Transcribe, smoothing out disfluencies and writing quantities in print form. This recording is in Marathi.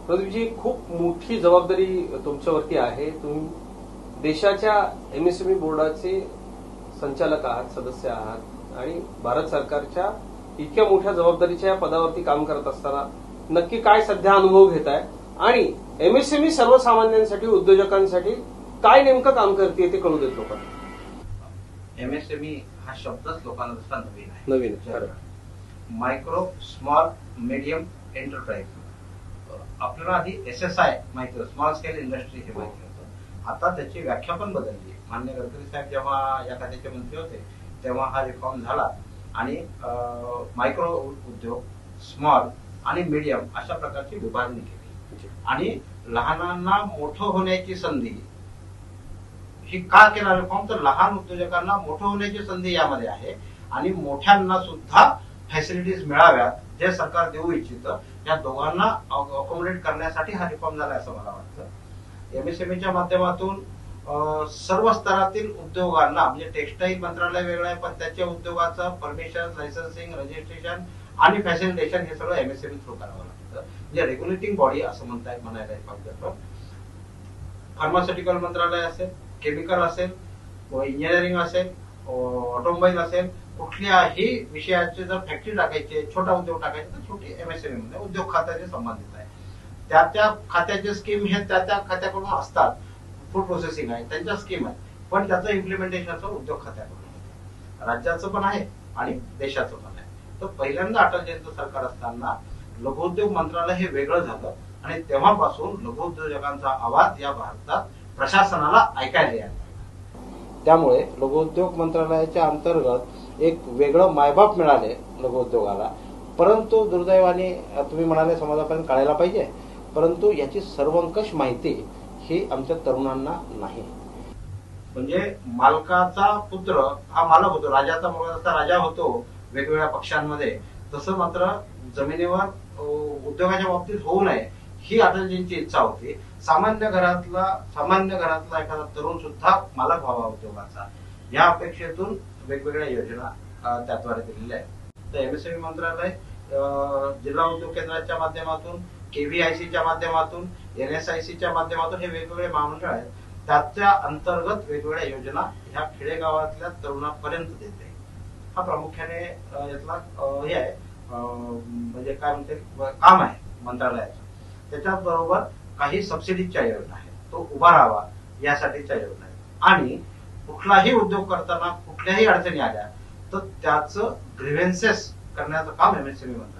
प्रदीपजी, खूप मोठी जबाबदारी तुमच्यावरती आहे. तुम्ही देशाच्या एमएसएमई बोर्डाचे संचालक आहात, सदस्य आहात आणि भारत सरकारच्या इतक्या मोठ्या जबाबदारीच्या पदावरती काम करत असताना नक्की काय सध्या अनुभव घेताय आणि एमएसएमई सर्वसामान्यांसाठी, उद्योजकांसाठी काय नेमकं काम करते ते कळू देत लोकांना. एमएसएमई हा शब्दच लोकांना तसा नवीन मायक्रो स्मॉल मीडियम एंटरप्राइज. आपल्याला आधी SSI माहिती होतं, स्मॉल स्केल इंडस्ट्री हे माहिती होतं. आता त्याची व्याख्या पण बदलली. माननीय गडकरी साहेब जेव्हा या खात्याचे मंत्री होते तेव्हा हा रिफॉर्म झाला आणि मायक्रो उद्योग, स्मॉल आणि मीडियम अशा प्रकारची विभागणी केली. आणि लहानांना मोठं होण्याची संधी ही का केला रिफॉर्म, तर लहान उद्योजकांना मोठं होण्याची संधी यामध्ये आहे आणि मोठ्यांना सुद्धा फॅसिलिटीज मिळाव्यात जे सरकार देऊ इच्छितं. या दोघांना अकोमोडेट करण्यासाठी हा रिफॉर्म झाला असं मला वाटतं. एमएसएमईच्या माध्यमातून सर्व स्तरातील उद्योगांना, म्हणजे टेक्सटाईल मंत्रालय वेगळं आहे पण त्याच्या उद्योगाचं परमिशन, लायसन्सिंग, रजिस्ट्रेशन आणि फॅसिलिटेशन हे सगळं एमएसएमई थ्रू करावं लागतं. म्हणजे रेग्युलेटिंग बॉडी असं म्हणायला पाहिजे. फार्मास्युटिकल मंत्रालय असेल, केमिकल असेल, इंजिनिअरिंग असेल, ऑटोमोबाईल असेल, कुठल्याही विषयाचे जर फॅक्टरी टाकायची, छोटा उद्योग टाकायचा तर छोटी एमएसएमई मध्ये उद्योग खात्याचे संबंधित आहे. त्या खात्याचे स्कीम हे त्या खात्याकडून असतात. फूड प्रोसेसिंग आहे त्यांच्या स्कीम आहे, पण त्याचं इम्प्लिमेंटेशन उद्योग खात्याकडून राज्याचं पण आहे आणि देशाचं पण आहे. तर पहिल्यांदा अटलजींचं सरकार असताना लघुउद्योग मंत्रालय हे वेगळं झालं आणि तेव्हापासून लघुउद्योजकांचा आवाज या भारतात प्रशासनाला ऐकायला यायला. त्यामुळे लघुउद्योग मंत्रालयाच्या अंतर्गत एक वेगळं मायबाप मिळाले लघुउद्योगाला. परंतु दुर्दैवाने तुम्ही म्हणाले समाजापर्यंत कळायला पाहिजे, परंतु याची सर्वंकष माहिती ही आमच्या तरुणांना नाही. म्हणजे मालकाचा पुत्र हा मालक होतो, राजाचा मुलगा जसा राजा होतो वेगवेगळ्या पक्षांमध्ये, तसं मात्र जमिनीवर उद्योगाच्या बाबतीत होऊ नये ही अटलजींची इच्छा होती. सामान्य घरातला एखादा तरुण सुद्धा मालक व्हावा उद्योगाचा, या अपेक्षेतून वेगवेगळ्या योजना त्याद्वारे दिलेल्या आहेत. तर एमएसएमई मंत्रालय जिल्हा उद्योग केंद्राच्या माध्यमातून, KVICच्या माध्यमातून, NSICच्या माध्यमातून हे वेगवेगळे महामंडळ आहेत. त्याच्या अंतर्गत वेगवेगळ्या योजना ह्या खेडेगावातल्या तरुणांपर्यंत देते. हा प्रामुख्याने यातला हे आहे, म्हणजे काय म्हणते काम आहे मंत्रालयाचं. त्याच्याच बरोबर काही सबसिडीच्या योजना आहेत, तो उभा राहावा यासाठीच्या योजना आहेत. आणि कुठलाही उद्योग करताना कुठल्याही अडचणी आल्या तर त्याचं ग्रीव्हन्सेस करण्याचं काम एमएसएमई मंत्रालय